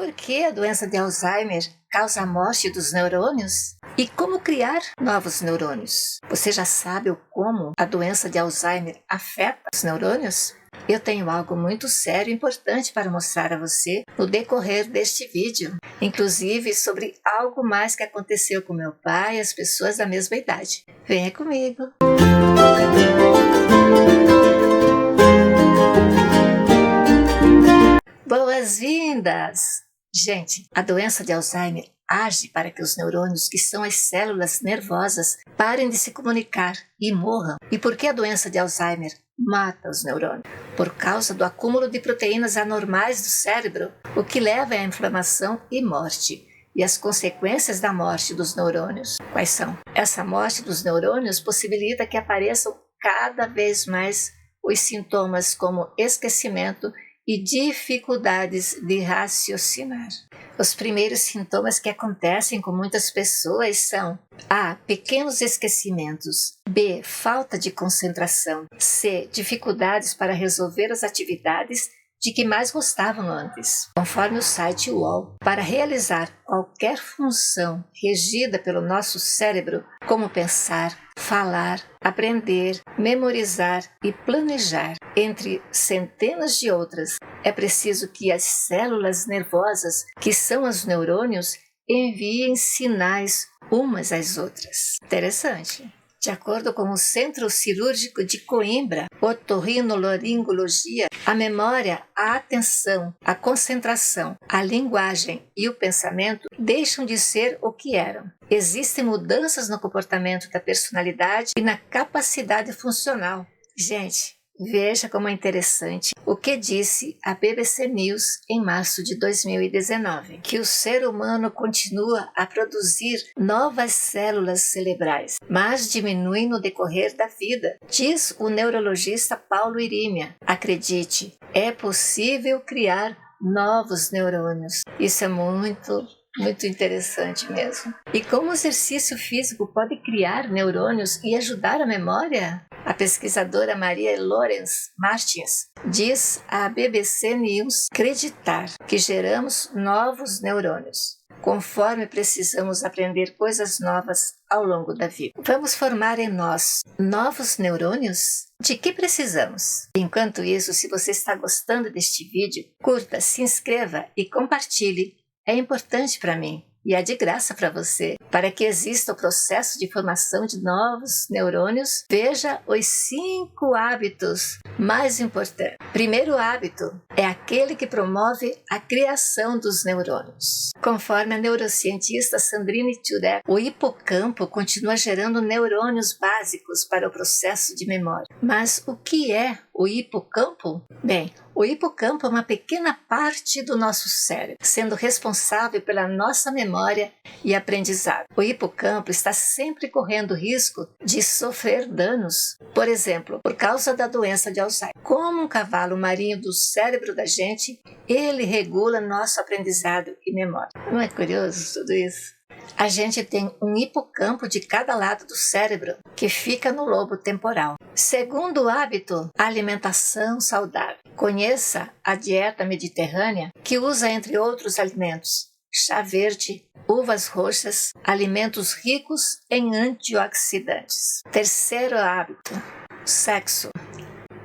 por que a doença de Alzheimer causa a morte dos neurônios? E como criar novos neurônios? Você já sabe como a doença de Alzheimer afeta os neurônios? Eu tenho algo muito sério e importante para mostrar a você no decorrer deste vídeo, inclusive sobre algo mais que aconteceu com meu pai e as pessoas da mesma idade. Venha comigo! Boas-vindas! Gente, a doença de Alzheimer age para que os neurônios, que são as células nervosas, parem de se comunicar e morram. E por que a doença de Alzheimer mata os neurônios? Por causa do acúmulo de proteínas anormais do cérebro, o que leva à inflamação e morte. E as consequências da morte dos neurônios, quais são? Essa morte dos neurônios possibilita que apareçam cada vez mais os sintomas como esquecimento e dificuldades de raciocinar. Os primeiros sintomas que acontecem com muitas pessoas são A. Pequenos esquecimentos. B. Falta de concentração. C. Dificuldades para resolver as atividades de que mais gostavam antes. Conforme o site UOL, para realizar qualquer função regida pelo nosso cérebro, como pensar, falar, aprender, memorizar e planejar, entre centenas de outras, é preciso que as células nervosas, que são os neurônios, enviem sinais umas às outras. Interessante. De acordo com o Centro Cirúrgico de Coimbra, Otorrinolaringologia, a memória, a atenção, a concentração, a linguagem e o pensamento deixam de ser o que eram. Existem mudanças no comportamento da personalidade e na capacidade funcional. Gente, veja como é interessante o que disse a BBC News em março de 2019, que o ser humano continua a produzir novas células cerebrais, mas diminui no decorrer da vida, diz o neurologista Paulo Irímia. Acredite, é possível criar novos neurônios. Isso é muito interessante mesmo. E como o exercício físico pode criar neurônios e ajudar a memória? A pesquisadora Maria Lawrence Martins diz à BBC News acreditar que geramos novos neurônios, conforme precisamos aprender coisas novas ao longo da vida. Vamos formar em nós novos neurônios? De que precisamos? Enquanto isso, se você está gostando deste vídeo, curta, se inscreva e compartilhe. É importante para mim e é de graça para você. Para que exista o processo de formação de novos neurônios, veja os 5 hábitos mais importantes. Primeiro hábito é aquele que promove a criação dos neurônios. Conforme a neurocientista Sandrine Turek, o hipocampo continua gerando neurônios básicos para o processo de memória. Mas o que é o hipocampo? Bem, o hipocampo é uma pequena parte do nosso cérebro, sendo responsável pela nossa memória e aprendizado. O hipocampo está sempre correndo risco de sofrer danos, por exemplo, por causa da doença de Alzheimer. Como um cavalo marinho do cérebro da gente, ele regula nosso aprendizado e memória. Não é curioso tudo isso? A gente tem um hipocampo de cada lado do cérebro, que fica no lobo temporal. Segundo hábito, alimentação saudável. Conheça a dieta mediterrânea, que usa, entre outros alimentos, chá verde, uvas roxas, alimentos ricos em antioxidantes. Terceiro hábito, sexo.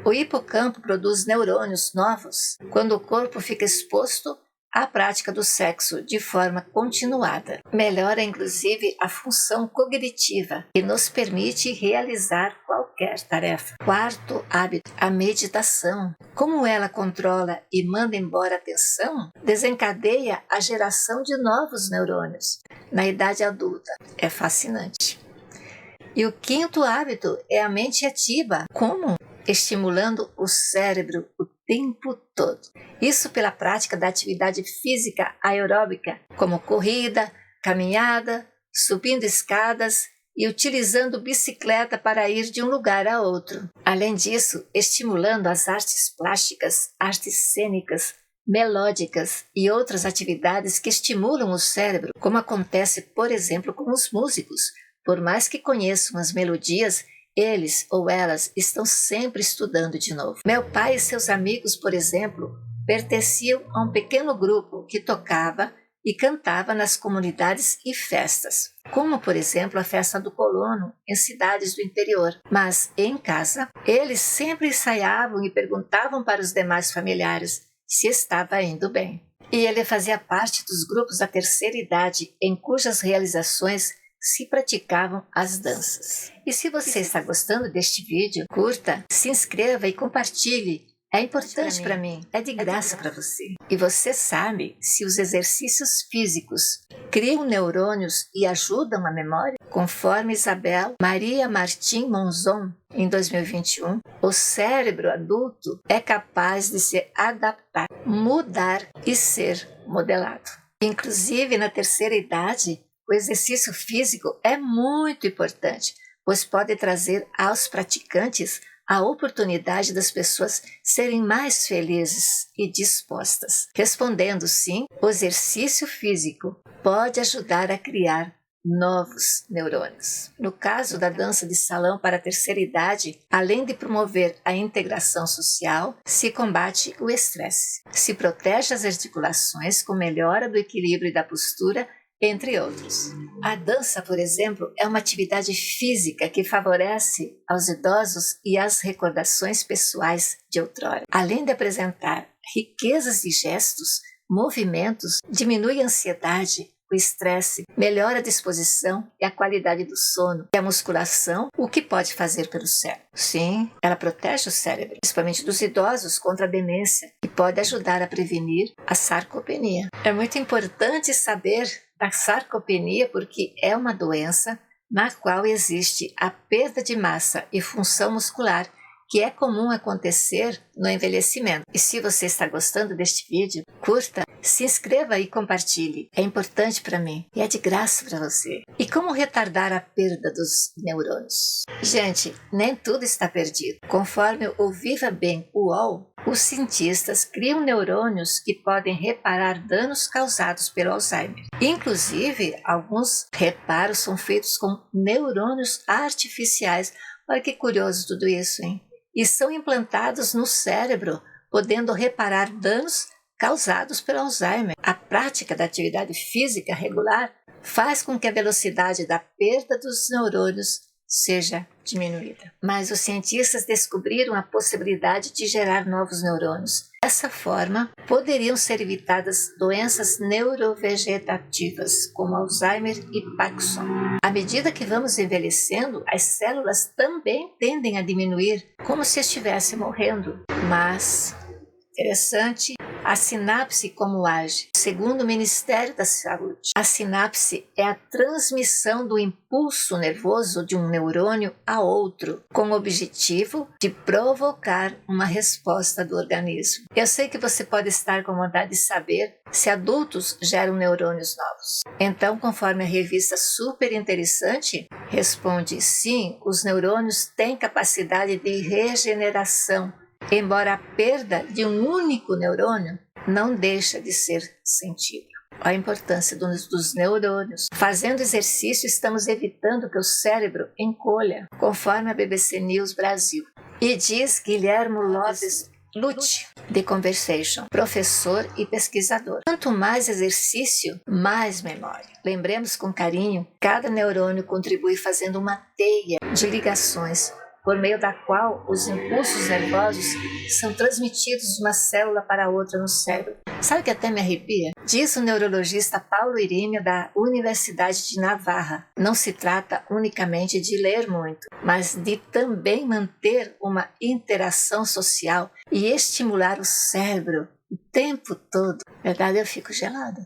O hipocampo produz neurônios novos quando o corpo fica exposto à prática do sexo de forma continuada. Melhora inclusive a função cognitiva e nos permite realizar qualquer tarefa. Quarto hábito, a meditação. Como ela controla e manda embora a tensão, desencadeia a geração de novos neurônios na idade adulta. É fascinante. E o quinto hábito é a mente ativa. Como? Estimulando o cérebro o tempo todo. Isso pela prática da atividade física aeróbica, como corrida, caminhada, subindo escadas e utilizando bicicleta para ir de um lugar a outro. Além disso, estimulando as artes plásticas, artes cênicas, melódicas e outras atividades que estimulam o cérebro, como acontece, por exemplo, com os músicos. Por mais que conheçam as melodias, eles ou elas estão sempre estudando de novo. Meu pai e seus amigos, por exemplo, pertenciam a um pequeno grupo que tocava e cantava nas comunidades e festas, como, por exemplo, a festa do colono em cidades do interior. Mas, em casa, eles sempre ensaiavam e perguntavam para os demais familiares se estava indo bem. E ele fazia parte dos grupos da terceira idade em cujas realizações se praticavam as danças. E se você está gostando deste vídeo, curta, se inscreva e compartilhe. É importante para mim, é de graça para você. E você sabe se os exercícios físicos criam neurônios e ajudam a memória? Conforme Isabel Maria Martim Monzon, em 2021, o cérebro adulto é capaz de se adaptar, mudar e ser modelado. Inclusive, na terceira idade, o exercício físico é muito importante, pois pode trazer aos praticantes a oportunidade das pessoas serem mais felizes e dispostas. Respondendo sim, o exercício físico pode ajudar a criar novos neurônios. No caso da dança de salão para a terceira idade, além de promover a integração social, se combate o estresse, se protege as articulações com melhora do equilíbrio e da postura, entre outros. A dança, por exemplo, é uma atividade física que favorece aos idosos e as recordações pessoais de outrora. Além de apresentar riquezas de gestos, movimentos, diminui a ansiedade, o estresse, melhora a disposição e a qualidade do sono. E a musculação, o que pode fazer pelo cérebro? Sim, ela protege o cérebro, principalmente dos idosos, contra a demência, e pode ajudar a prevenir a sarcopenia. É muito importante saber da sarcopenia porque é uma doença na qual existe a perda de massa e função muscular que é comum acontecer no envelhecimento. E se você está gostando deste vídeo, curta, se inscreva e compartilhe. É importante para mim e é de graça para você. E como retardar a perda dos neurônios? Gente, nem tudo está perdido. Conforme o Viva Bem UOL, os cientistas criam neurônios que podem reparar danos causados pelo Alzheimer. Inclusive, alguns reparos são feitos com neurônios artificiais. Olha que curioso tudo isso, hein? E são implantados no cérebro, podendo reparar danos causados pelo Alzheimer. A prática da atividade física regular faz com que a velocidade da perda dos neurônios seja diminuída. Mas os cientistas descobriram a possibilidade de gerar novos neurônios. Dessa forma, poderiam ser evitadas doenças neurovegetativas, como Alzheimer e Parkinson. À medida que vamos envelhecendo, as células também tendem a diminuir, como se estivessem morrendo. Mas, interessante, a sinapse como age? Segundo o Ministério da Saúde, a sinapse é a transmissão do impulso nervoso de um neurônio a outro, com o objetivo de provocar uma resposta do organismo. Eu sei que você pode estar com vontade de saber se adultos geram neurônios novos. Então, conforme a revista Super Interessante, responde sim, os neurônios têm capacidade de regeneração, embora a perda de um único neurônio não deixa de ser sentida. A importância dos neurônios. Fazendo exercício, estamos evitando que o cérebro encolha, conforme a BBC News Brasil. E diz Guilhermo Lopes Lute, The Conversation, professor e pesquisador. Quanto mais exercício, mais memória. Lembremos com carinho, cada neurônio contribui fazendo uma teia de ligações por meio da qual os impulsos nervosos são transmitidos de uma célula para outra no cérebro. Sabe que até me arrepia? Diz o neurologista Paulo Irineu da Universidade de Navarra. Não se trata unicamente de ler muito, mas de também manter uma interação social e estimular o cérebro o tempo todo. Na verdade, eu fico gelada.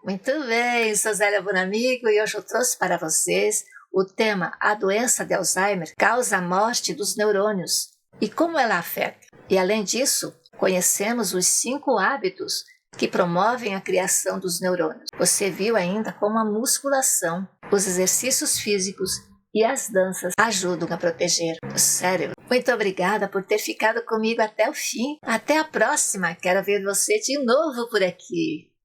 Muito bem, sou Zélia Bonamigo e hoje eu trouxe para vocês o tema A doença de Alzheimer causa a morte dos neurônios e como ela afeta. E além disso, conhecemos os 5 hábitos que promovem a criação dos neurônios. Você viu ainda como a musculação, os exercícios físicos e as danças ajudam a proteger o cérebro. Muito obrigada por ter ficado comigo até o fim. Até a próxima. Quero ver você de novo por aqui.